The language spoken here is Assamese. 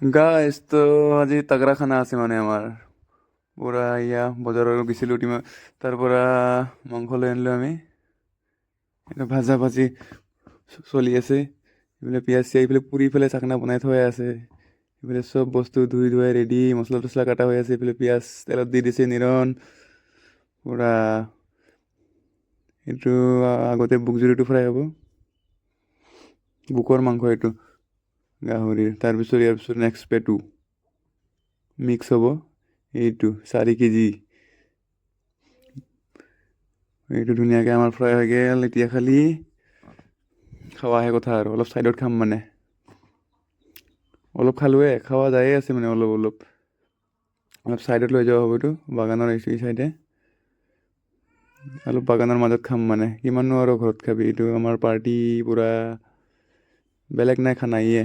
গাইজ তো আজি তাগৰা খানা আছে মানে আমাৰ পূৰা এয়া বজাৰত গৈছিলোঁ তাৰ পৰা মাংস লৈ আনিলোঁ আমি এটা ভাজা ভাজি চলি আছে এইফালে পিঁয়াজ চিয়াজ এইফালে পুৰি পেলাই চাকনা বনাই থোৱাই আছে এইফালে চব বস্তু ধুই ধুৱাই ৰেডি মছলা তছলা কাটা হৈ আছে এইফালে পিঁয়াজ তেলত দি দিছে নিৰণ পূৰা এইটো আগতে বুক জুৰিটো ফ্ৰাই হ'ব বুকৰ মাংস এইটো গাহৰিৰ তাৰপিছত ইয়াৰ পিছত নেক্সট পেটু মিক্স হ'ব এইটো 4 কেজি এইটো ধুনীয়াকৈ আমাৰ ফ্ৰাই হৈ গ'ল এতিয়া খালি খাৱাহে কথা আৰু অলপ ছাইডত খাম মানে অলপ খালোৱে খাৱা যায়ে আছে মানে অলপ অলপ অলপ ছাইডত লৈ যোৱা হ'ব এইটো বাগানৰ এই চাইডে অলপ বাগানৰ মাজত খাম মানে কিমাননো আৰু ঘৰত খাবি এইটো আমাৰ পাৰ্টি পূৰা বেলেগ নাই খানা ইয়ে